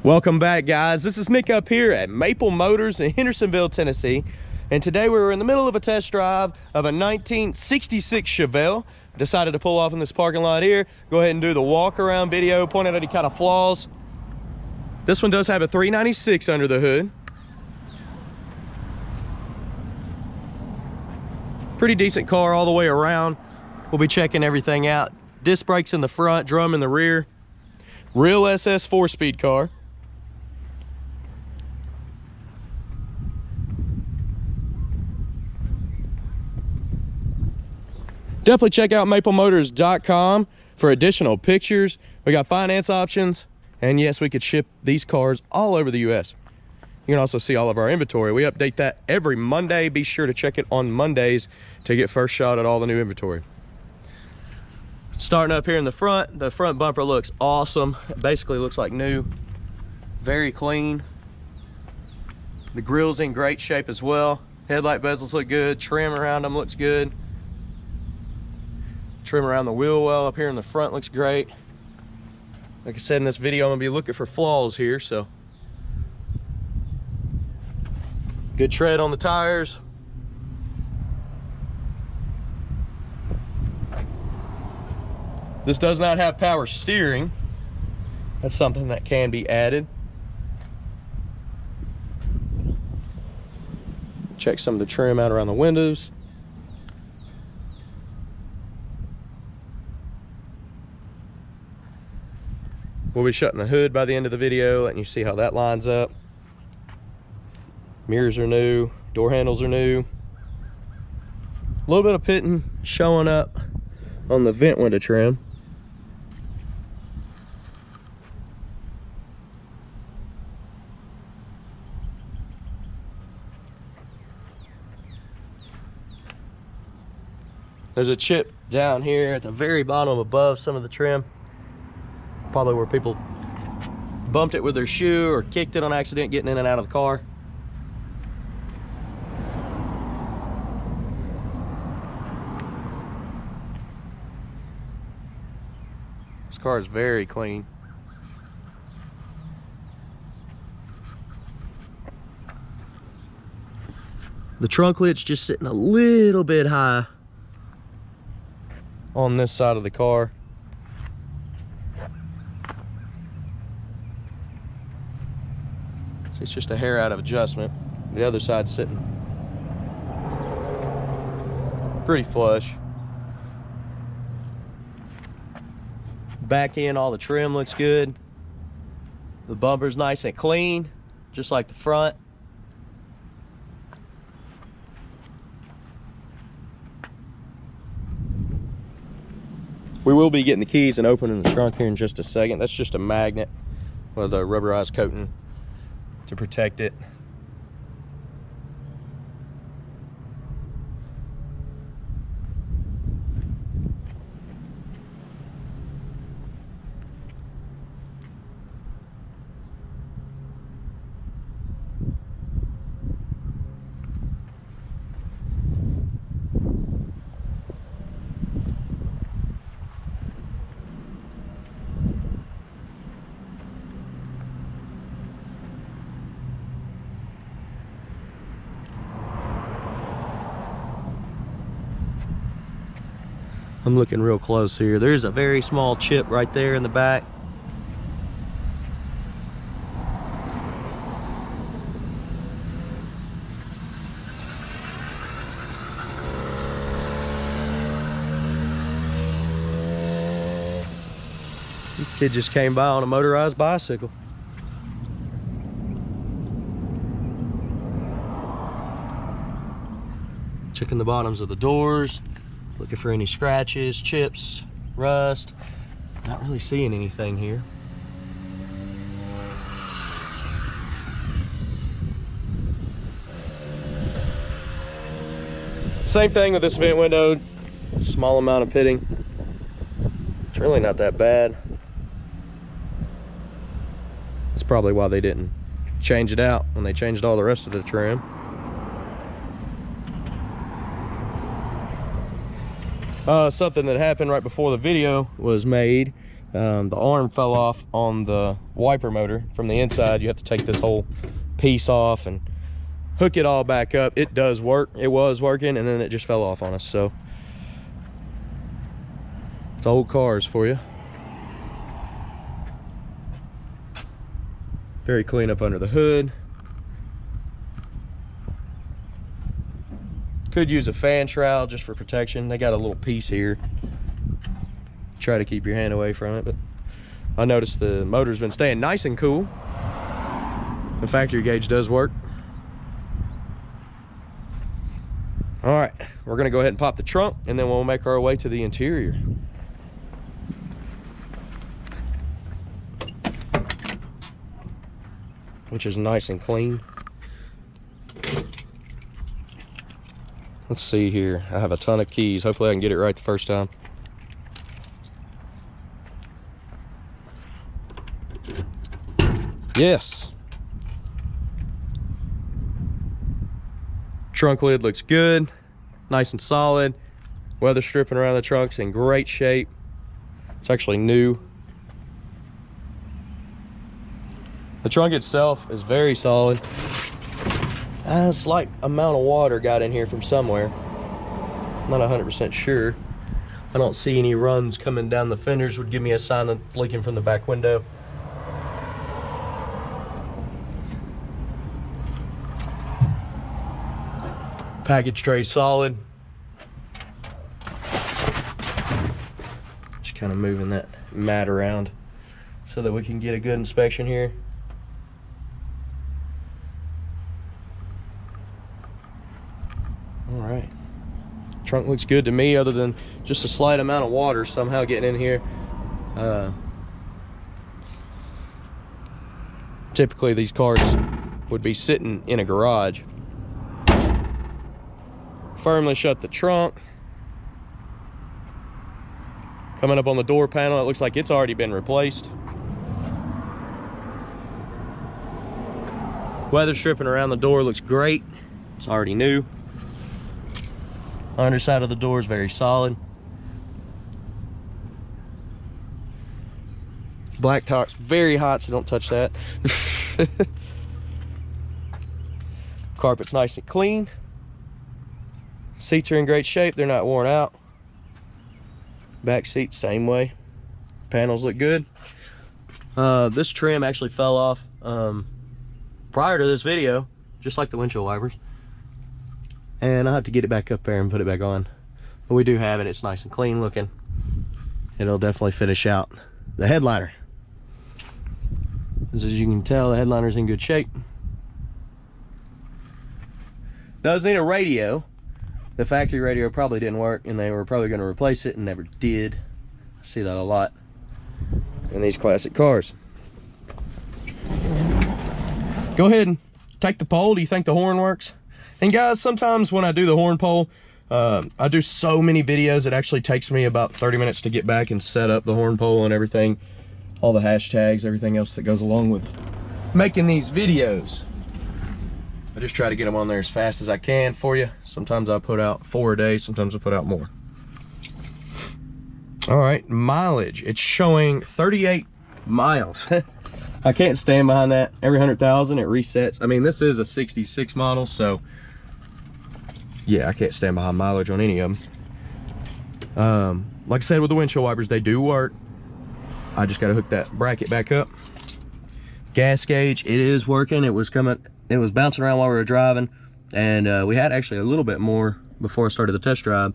Welcome back, guys. This is Nick up here at Maple Motors in Hendersonville, Tennessee. And today we were in the middle of a test drive of a 1966 Chevelle. Decided to pull off in this parking lot here, go ahead and do the walk around video, point out any kind of flaws. This one does have a 396 under the hood. Pretty decent car all the way around. We'll be checking everything out. Disc brakes in the front, drum in the rear. Real SS 4-speed car. Definitely check out maplemotors.com for additional pictures. We got finance options, and yes, we could ship these cars all over the US. You can also see all of our inventory. We update that every Monday. Be sure to check it on Mondays to get first shot at all the new inventory. Starting up here in the front bumper looks awesome. It basically looks like new. Very clean. The grill's in great shape as well. Headlight bezels look good. Trim around them looks good. Trim around the wheel well up here in the front looks great. Like I said in this video, I'm gonna be looking for flaws here, so. Good tread on the tires. This does not have power steering. That's something that can be added. Check some of the trim out around the windows. We'll be shutting the hood by the end of the video, letting you see how that lines up. Mirrors are new, door handles are new. A little bit of pitting showing up on the vent window trim. There's a chip down here at the very bottom above some of the trim. Probably where people bumped it with their shoe or kicked it on accident getting in and out of the car. This car is very clean. The trunk lid's just sitting a little bit high on this side of the car. So it's just a hair out of adjustment. The other side's sitting pretty flush. Back end, all the trim looks good. The bumper's nice and clean, just like the front. We will be getting the keys and opening the trunk here in just a second. That's just a magnet with a rubberized coating to protect it. I'm looking real close here. There's a very small chip right there in the back. This kid just came by on a motorized bicycle. Checking the bottoms of the doors. Looking for any scratches, chips, rust. Not really seeing anything here. Same thing with this vent window. Small amount of pitting. It's really not that bad. That's probably why they didn't change it out when they changed all the rest of the trim. Something that happened right before the video was made. The arm fell off on the wiper motor from the inside. You have to take this whole piece off and hook it all back up. It does work. It was working, and then it just fell off on us. So it's old cars for you. Very clean up under the hood. Could use a fan shroud just for protection. They got a little piece here. Try to keep your hand away from it, but I noticed the motor's been staying nice and cool. The factory gauge does work. All right, we're gonna go ahead and pop the trunk, and then we'll make our way to the interior. Which is nice and clean. Let's see here. I have a ton of keys. Hopefully I can get it right the first time. Yes. Trunk lid looks good, nice and solid. Weather stripping around the trunk's in great shape. It's actually new. The trunk itself is very solid. A slight amount of water got in here from somewhere. I'm not 100% sure. I don't see any runs coming down the fenders. Would give me a sign that it's leaking from the back window. Package tray solid. Just kind of moving that mat around so that we can get a good inspection here. All right. Trunk looks good to me, other than just a slight amount of water somehow getting in here. Typically these cars would be sitting in a garage. Firmly shut the trunk. Coming up on the door panel, it looks like it's already been replaced. Weather stripping around the door looks great. It's already new. Underside of the door is very solid. Black top's very hot, so don't touch that. Carpet's nice and clean. Seats are in great shape. They're not worn out. Back seat, same way. Panels look good. This trim actually fell off prior to this video, just like the windshield wipers. And I'll have to get it back up there and put it back on. But we do have it. It's nice and clean looking. It'll definitely finish out the headliner. As you can tell, the headliner's in good shape. Does need a radio. The factory radio probably didn't work, and they were probably going to replace it and never did. I see that a lot in these classic cars. Go ahead and take the poll. Do you think the horn works? And guys, sometimes when I do the horn poll, I do so many videos, it actually takes me about 30 minutes to get back and set up the horn poll and everything. All the hashtags, everything else that goes along with making these videos. I just try to get them on there as fast as I can for you. Sometimes I put out 4 a day, sometimes I put out more. All right, mileage. It's showing 38 miles. I can't stand behind that. Every 100,000 it resets. I mean, this is a 66 model, so yeah, I can't stand behind mileage on any of them. Like I said, with the windshield wipers, they do work. I just got to hook that bracket back up. Gas gauge, it is working. It was bouncing around while we were driving, and we had actually a little bit more before I started the test drive,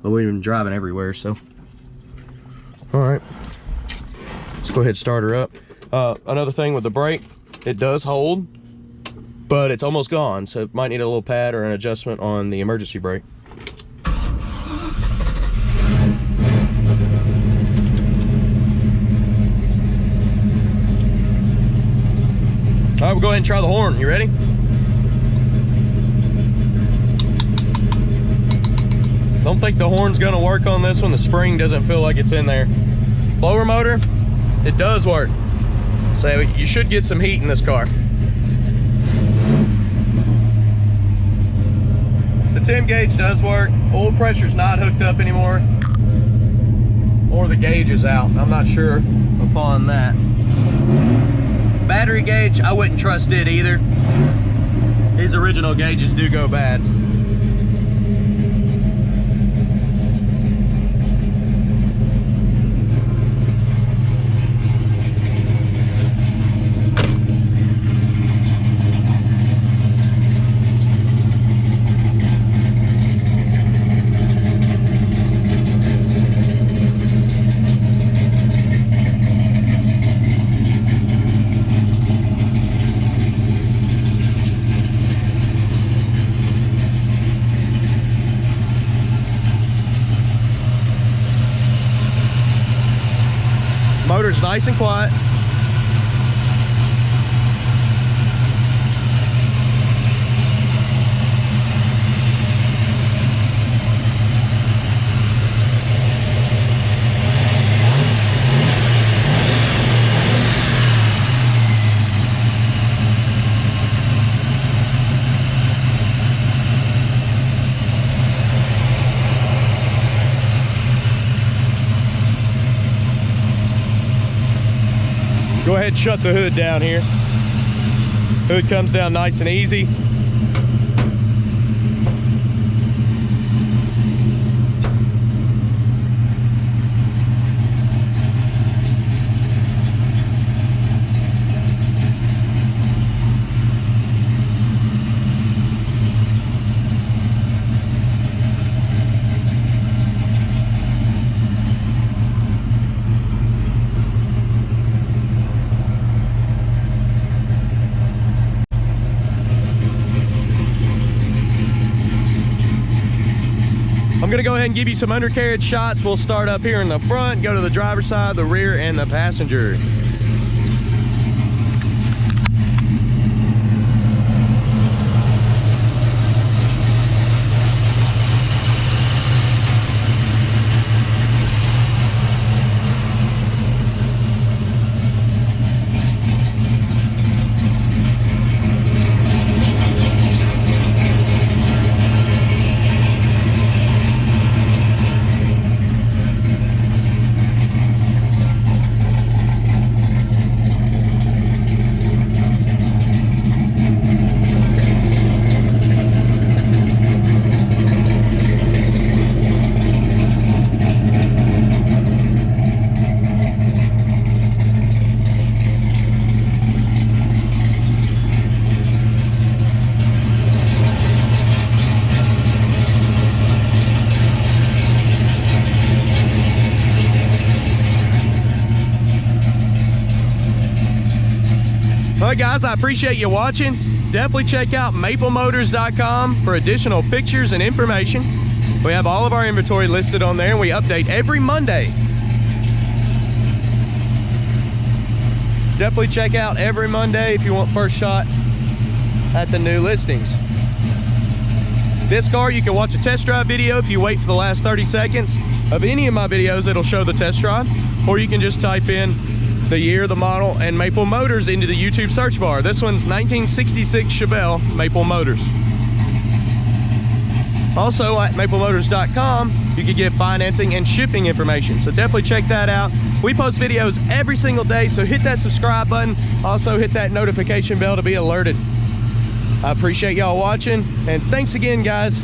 but we've been driving everywhere, so. All right, let's go ahead and start her up. Another thing with the brake, it does hold, but it's almost gone, so it might need a little pad or an adjustment on the emergency brake. All right, we'll go ahead and try the horn. You ready? Don't think the horn's gonna work on this one. The spring doesn't feel like it's in there. Blower motor, it does work. So you should get some heat in this car. The temp gauge does work. Oil pressure's not hooked up anymore. or the gauge is out. I'm not sure upon that. Battery gauge, I wouldn't trust it either. These original gauges do go bad. Motor's nice and quiet. Go ahead and shut the hood down here. Hood comes down nice and easy. I'm gonna go ahead and give you some undercarriage shots. We'll start up here in the front, go to the driver's side, the rear, and the passenger. Alright guys, I appreciate you watching. Definitely check out maplemotors.com for additional pictures and information. We have all of our inventory listed on there and we update every Monday. Definitely check out every Monday if you want first shot at the new listings. This car, you can watch a test drive video if you wait for the last 30 seconds of any of my videos. It'll show the test drive, or you can just type in the year, the model, and Maple Motors into the YouTube search bar. This one's 1966 Chevelle Maple Motors. Also at maplemotors.com, you can get financing and shipping information. So definitely check that out. We post videos every single day, so hit that subscribe button. Also hit that notification bell to be alerted. I appreciate y'all watching, and thanks again, guys.